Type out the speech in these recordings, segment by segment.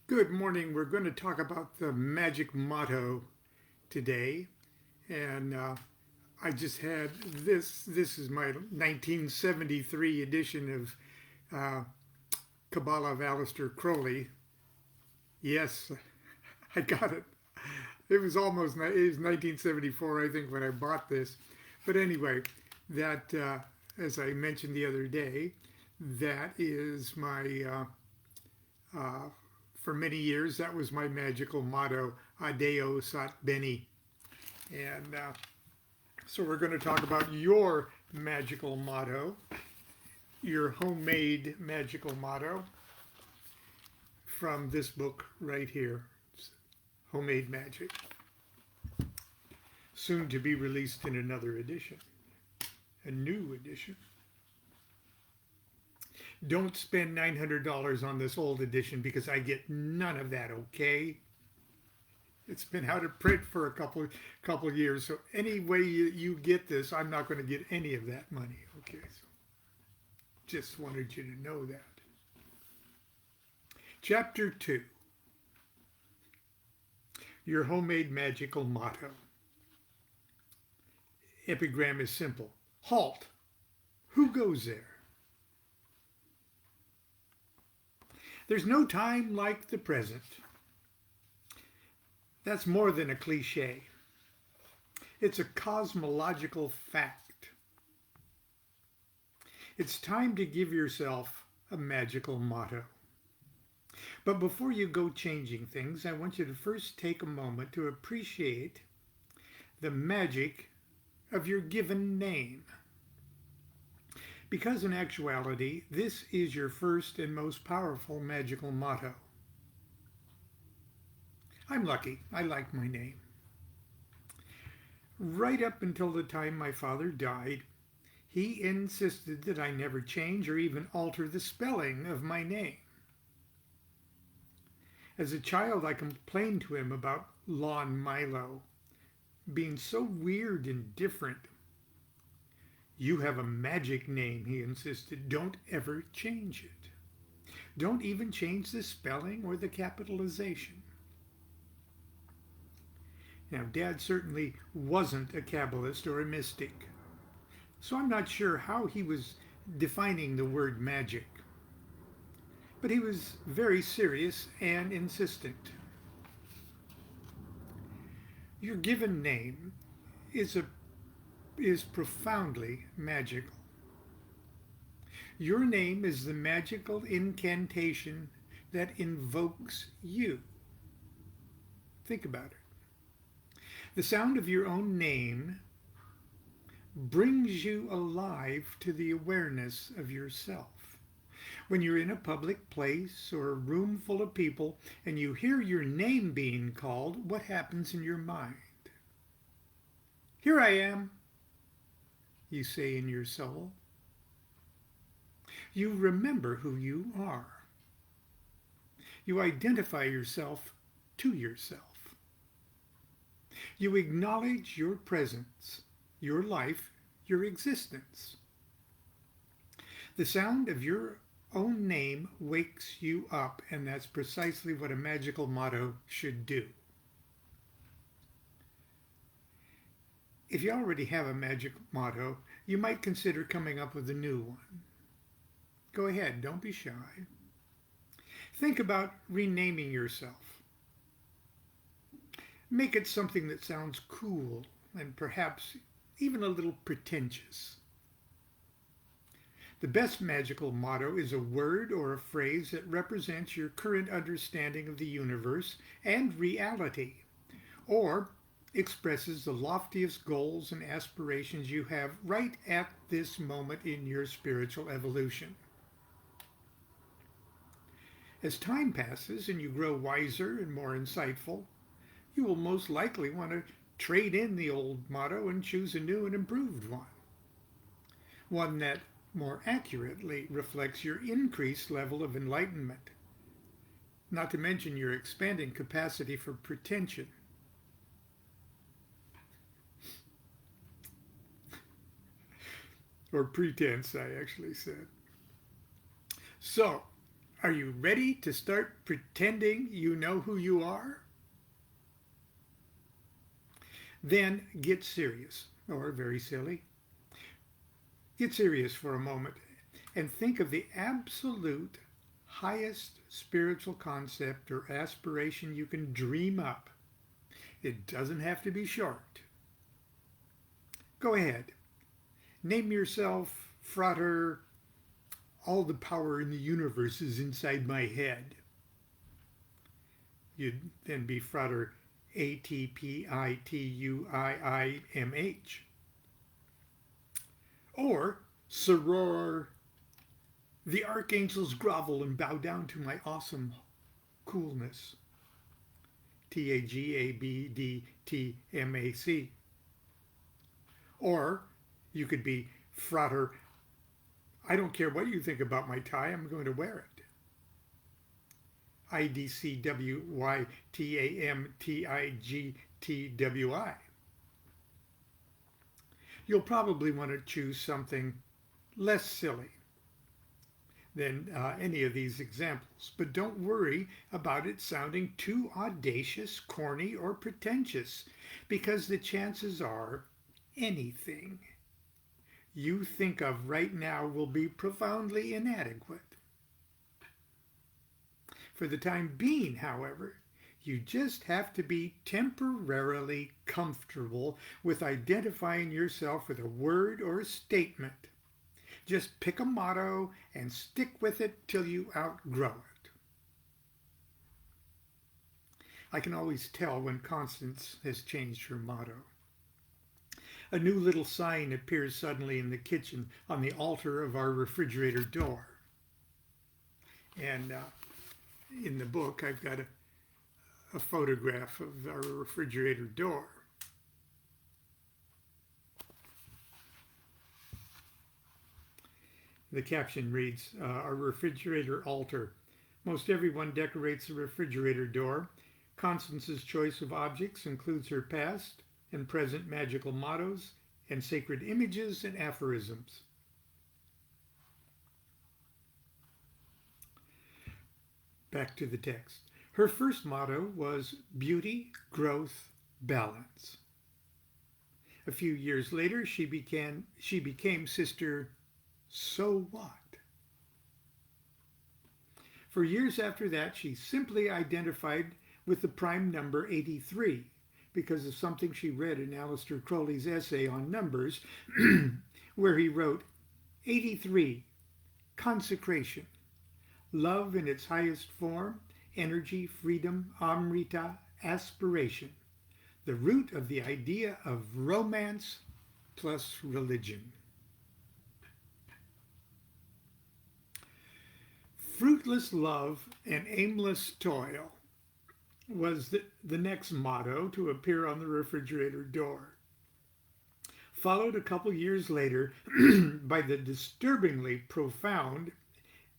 Good morning. We're going to talk about the magic motto today. And I just had this. This is my 1973 edition of Kabbalah of Aleister Crowley. Yes, I got it. It was 1974, I think, when I bought this. But anyway, that, as I mentioned the other day, that is my for many years, that was my magical motto, Adeo Sat Beni. And so we're going to talk about your magical motto, your homemade magical motto from this book right here, Homemade Magic, soon to be released in another edition, a new edition. Don't spend $900 on this old edition because I get none of that, okay? It's been out of print for a couple of years, so any way you get this, I'm not going to get any of that money, okay? So just wanted you to know that. Chapter 2, your homemade magical motto. Epigram is simple. Halt. Who goes there? There's no time like the present. That's more than a cliche. It's a cosmological fact. It's time to give yourself a magical motto. But before you go changing things, I want you to first take a moment to appreciate the magic of your given name. Because in actuality, this is your first and most powerful magical motto. I'm lucky. I like my name. Right up until the time my father died, he insisted that I never change or even alter the spelling of my name. As a child, I complained to him about Lon Milo being so weird and different. You have a magic name, he insisted. Don't ever change it. Don't even change the spelling or the capitalization. Now, Dad certainly wasn't a Kabbalist or a mystic, so I'm not sure how he was defining the word magic. But he was very serious and insistent. Your given name is profoundly magical. Your name is the magical incantation that invokes you. Think about it. The sound of your own name brings you alive to the awareness of yourself. When you're in a public place or a room full of people and you hear your name being called, what happens in your mind? Here I am, you say in your soul. You remember who you are. You identify yourself to yourself. You acknowledge your presence, your life, your existence. The sound of your own name wakes you up, and that's precisely what a magical motto should do. If you already have a magic motto, you might consider coming up with a new one. Go ahead, don't be shy. Think about renaming yourself. Make it something that sounds cool and perhaps even a little pretentious. The best magical motto is a word or a phrase that represents your current understanding of the universe and reality, or expresses the loftiest goals and aspirations you have right at this moment in your spiritual evolution. As time passes and you grow wiser and more insightful, you will most likely want to trade in the old motto and choose a new and improved one. One that more accurately reflects your increased level of enlightenment, not to mention your expanding capacity for pretension. Or pretense, I actually said. So, Are you ready to start pretending you know who you are? Then get serious, or very silly. Get serious for a moment and think of the absolute highest spiritual concept or aspiration you can dream up. It doesn't have to be short. Go ahead. Name yourself Frater, all the power in the universe is inside my head. You'd then be Frater Atpituiimh. Or Soror, the archangels grovel and bow down to my awesome coolness. Tagabdtmac. Or you could be Frater, I don't care what you think about my tie, I'm going to wear it. IDCWYTAMTIGTWI. You'll probably want to choose something less silly than any of these examples, but don't worry about it sounding too audacious, corny, or pretentious, because the chances are anything you think of right now will be profoundly inadequate. For the time being, however, you just have to be temporarily comfortable with identifying yourself with a word or a statement. Just pick a motto and stick with it till you outgrow it. I can always tell when Constance has changed her motto. A new little sign appears suddenly in the kitchen on the altar of our refrigerator door. And in the book, I've got a photograph of our refrigerator door. The caption reads, our refrigerator altar. Most everyone decorates the refrigerator door. Constance's choice of objects includes her past and present magical mottos and sacred images and aphorisms. Back to the text. Her first motto was beauty, growth, balance. A few years later, she became Sister So What? For years after that, she simply identified with the prime number 83 because of something she read in Aleister Crowley's essay on numbers, where he wrote, 83, consecration, love in its highest form, energy, freedom, amrita, aspiration, the root of the idea of romance plus religion. Fruitless love and aimless toil was the next motto to appear on the refrigerator door. Followed a couple years later by the disturbingly profound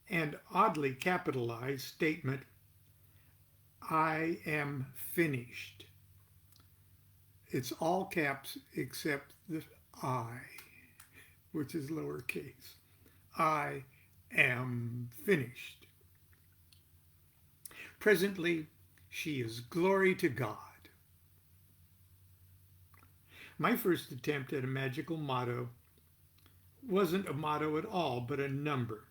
and oddly capitalized statement, I am finished. It's all caps except the I, which is lowercase. I am finished. Presently, she is glory to God. My first attempt at a magical motto wasn't a motto at all, but a number.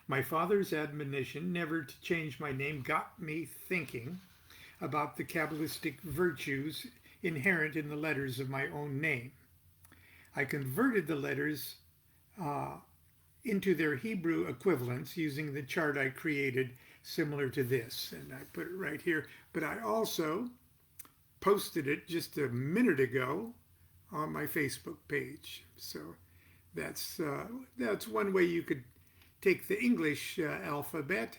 My father's admonition never to change my name got me thinking about the Kabbalistic virtues inherent in the letters of my own name. I converted the letters into their Hebrew equivalents using the chart I created similar to this. And I put it right here. But I also posted it just a minute ago on my Facebook page. So that's one way you could take the English alphabet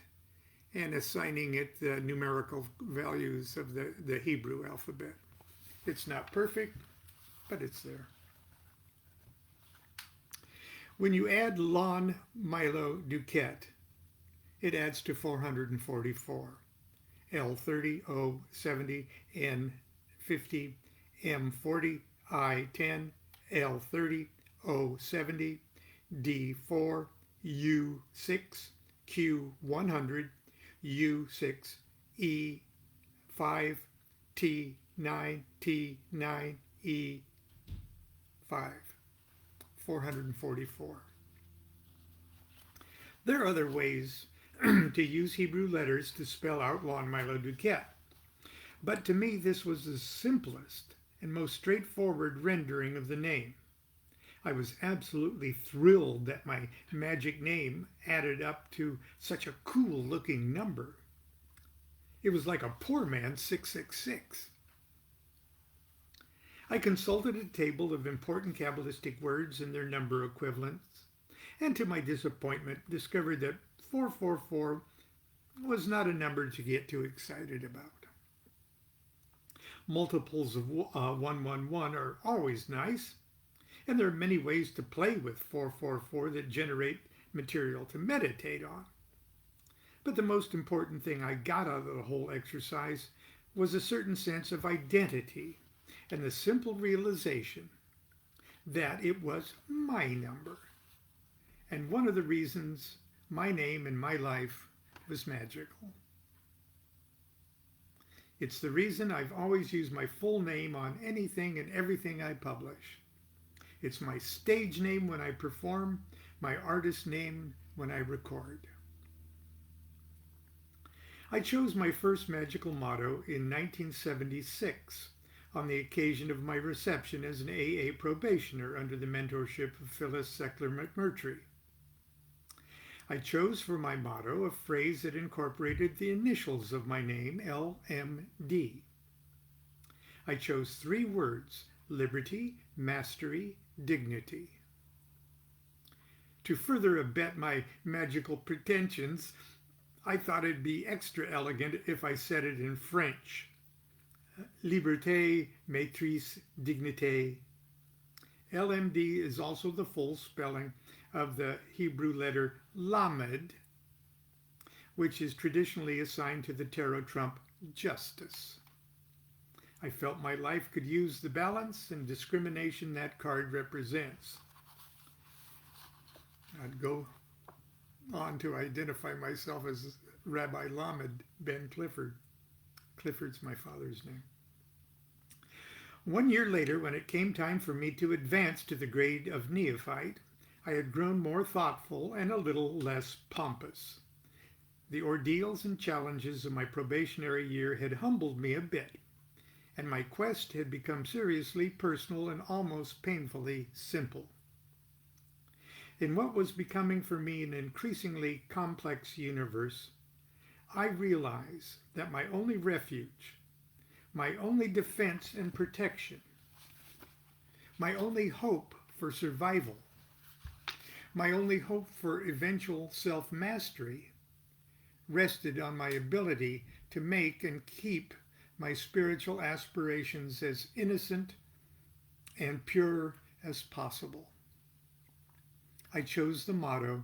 and assigning it the numerical values of the Hebrew alphabet. It's not perfect, but it's there. When you add Lon Milo DuQuette, it adds to 444. L30, O70, N50, M40, I10, L30, O70, D4, U6, Q100, U6, E5, T9, T9, E5, 444. There are other ways to use Hebrew letters to spell out Lon Milo DuQuette, but to me this was the simplest and most straightforward rendering of the name. I was absolutely thrilled that my Magick name added up to such a cool looking number. It was like a poor man's 666. I consulted a table of important Kabbalistic words and their number equivalents, and to my disappointment discovered that 444 was not a number to get too excited about. Multiples of 111 are always nice, and there are many ways to play with 444 that generate material to meditate on. But the most important thing I got out of the whole exercise was a certain sense of identity and the simple realization that it was my number. And one of the reasons my name in my life was magical. It's the reason I've always used my full name on anything and everything I publish. It's my stage name when I perform, my artist name when I record. I chose my first magical motto in 1976 on the occasion of my reception as an AA probationer under the mentorship of Phyllis Seckler-McMurtry. I chose for my motto a phrase that incorporated the initials of my name, LMD. I chose 3 words: liberty, mastery, dignity. To further abet my magical pretensions, I thought it'd be extra elegant if I said it in French. Liberté, maîtrise, dignité. LMD is also the full spelling of the Hebrew letter Lamed, which is traditionally assigned to the tarot trump justice. I felt my life could use the balance and discrimination that card represents. I'd go on to identify myself as Rabbi Lamed Ben Clifford. Clifford's my father's name. 1 year later, when it came time for me to advance to the grade of neophyte, I had grown more thoughtful and a little less pompous. The ordeals and challenges of my probationary year had humbled me a bit, and my quest had become seriously personal and almost painfully simple. In what was becoming for me an increasingly complex universe, I realized that my only refuge, my only defense and protection, my only hope for survival, my only hope for eventual self-mastery rested on my ability to make and keep my spiritual aspirations as innocent and pure as possible. I chose the motto,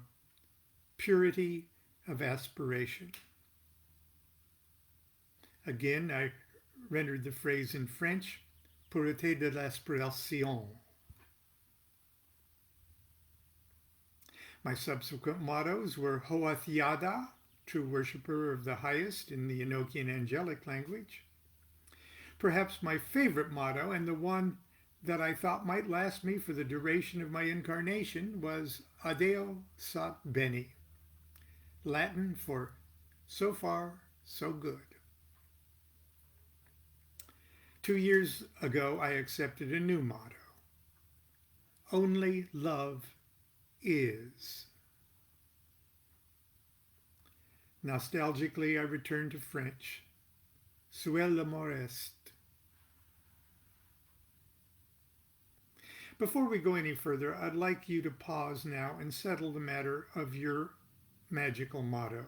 purity of aspiration. Again, I rendered the phrase in French, pureté de l'aspiration. My subsequent mottos were Hoathiada, true worshipper of the highest in the Enochian angelic language. Perhaps my favorite motto, and the one that I thought might last me for the duration of my incarnation, was Adeo Sat Bene, Latin for so far, so good. 2 years ago, I accepted a new motto. Only love is. Nostalgically, I returned to French. Seul l'amour est. Before we go any further, I'd like you to pause now and settle the matter of your magical motto.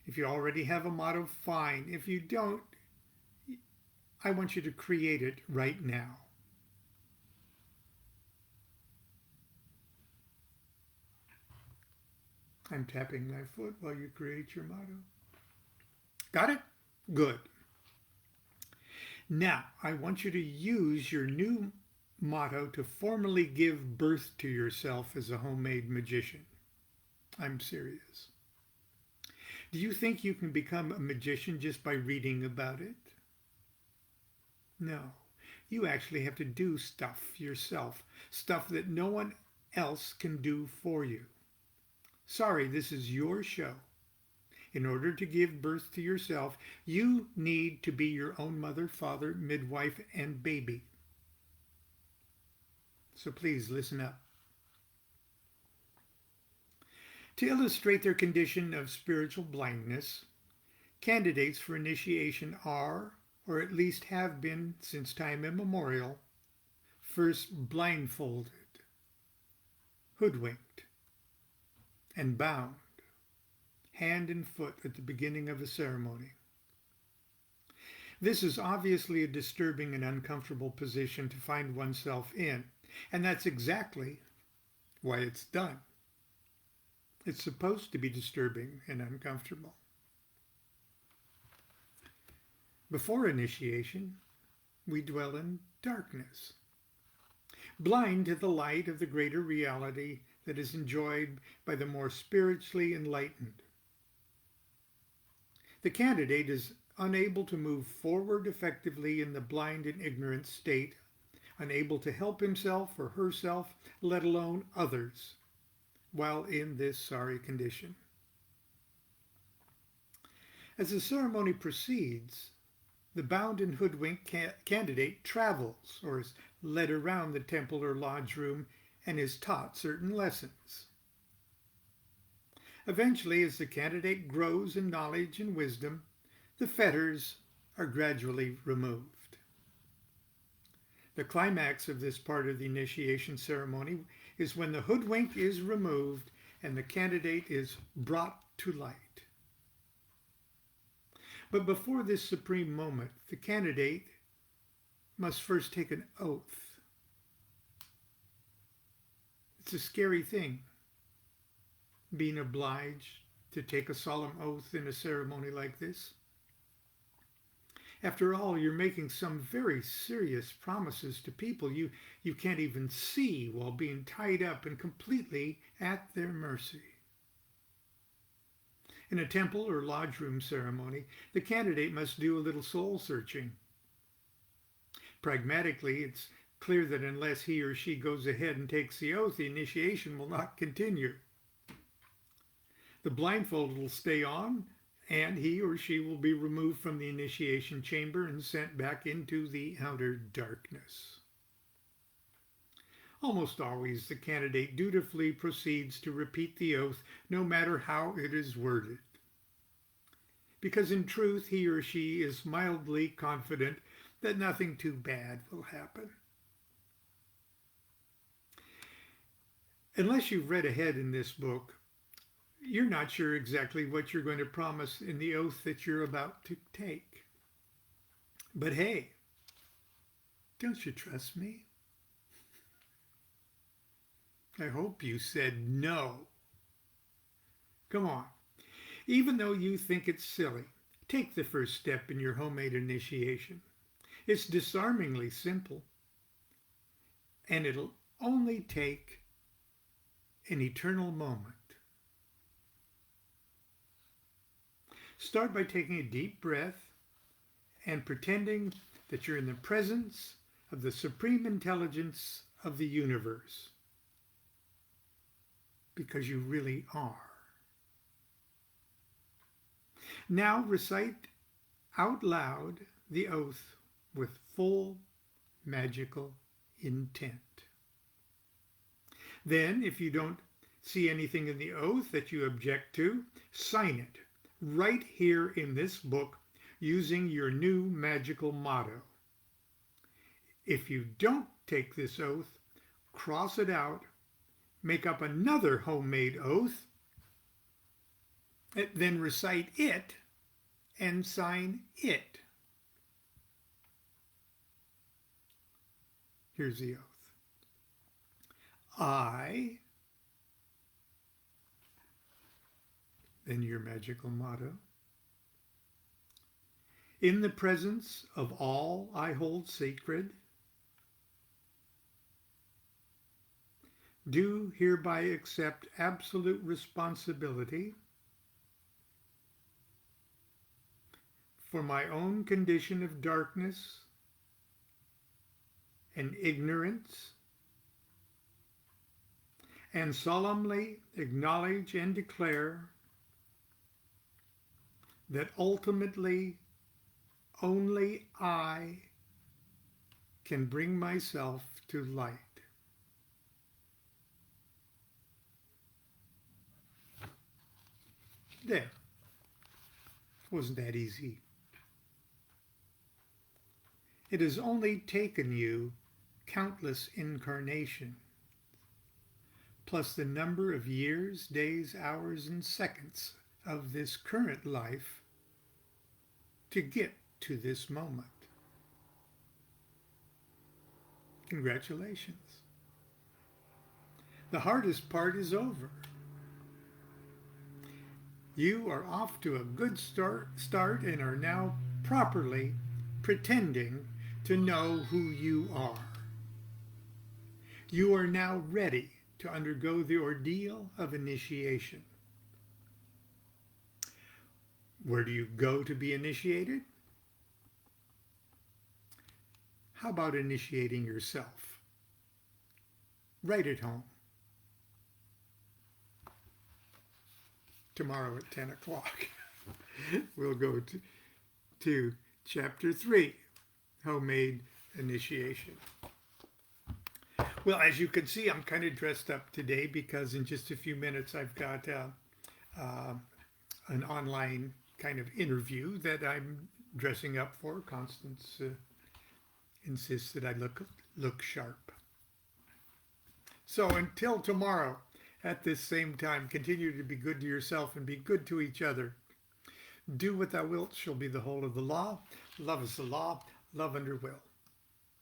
If you already have a motto, fine. If you don't, I want you to create it right now. I'm tapping my foot while you create your motto. Got it? Good. Now, I want you to use your new motto to formally give birth to yourself as a homemade magician. I'm serious. Do you think you can become a magician just by reading about it? No. You actually have to do stuff yourself, stuff that no one else can do for you. Sorry, this is your show. In order to give birth to yourself, you need to be your own mother, father, midwife, and baby. So please listen up. To illustrate their condition of spiritual blindness, candidates for initiation are, or at least have been since time immemorial, first blindfolded, hoodwinked, and bound, hand and foot at the beginning of a ceremony. This is obviously a disturbing and uncomfortable position to find oneself in, and that's exactly why it's done. It's supposed to be disturbing and uncomfortable. Before initiation, we dwell in darkness, blind to the light of the greater reality that is enjoyed by the more spiritually enlightened. The candidate is unable to move forward effectively in the blind and ignorant state, unable to help himself or herself, let alone others, while in this sorry condition. As the ceremony proceeds, the bound and hoodwinked candidate travels or is led around the temple or lodge room and is taught certain lessons. Eventually, as the candidate grows in knowledge and wisdom, the fetters are gradually removed. The climax of this part of the initiation ceremony is when the hoodwink is removed and the candidate is brought to light. But before this supreme moment, the candidate must first take an oath. It's a scary thing, being obliged to take a solemn oath in a ceremony like this. After all, you're making some very serious promises to people you can't even see while being tied up and completely at their mercy. In a temple or lodge room ceremony, the candidate must do a little soul searching. Pragmatically, it's clear that unless he or she goes ahead and takes the oath, the initiation will not continue. The blindfold will stay on, and he or she will be removed from the initiation chamber and sent back into the outer darkness. Almost always, the candidate dutifully proceeds to repeat the oath, no matter how it is worded. Because in truth, he or she is mildly confident that nothing too bad will happen. Unless you've read ahead in this book, you're not sure exactly what you're going to promise in the oath that you're about to take. But hey, don't you trust me? I hope you said no. Come on. Even though you think it's silly, take the first step in your homemade initiation. It's disarmingly simple, and it'll only take an eternal moment. Start by taking a deep breath and pretending that you're in the presence of the supreme intelligence of the universe, because you really are. Now recite out loud the oath with full magical intent. Then, if you don't see anything in the oath that you object to, sign it right here in this book using your new magical motto. If you don't take this oath, cross it out, make up another homemade oath, then recite it and sign it. Here's the oath. I, then your magical motto, in the presence of all I hold sacred, do hereby accept absolute responsibility for my own condition of darkness and ignorance, and solemnly acknowledge and declare that ultimately only I can bring myself to light. There. Wasn't that easy? It has only taken you countless incarnations, plus the number of years, days, hours, and seconds of this current life to get to this moment. Congratulations. The hardest part is over. You are off to a good start and are now properly pretending to know who you are. You are now ready to undergo the ordeal of initiation. Where do you go to be initiated? How about initiating yourself? Right at home. Tomorrow at 10 o'clock, we'll go to Chapter 3, Homemade Initiation. Well, as you can see, I'm kind of dressed up today because in just a few minutes I've got an online kind of interview that I'm dressing up for. Constance insists that I look sharp. So until tomorrow, at this same time, continue to be good to yourself and be good to each other. Do what thou wilt shall be the whole of the law. Love is the law. Love under will.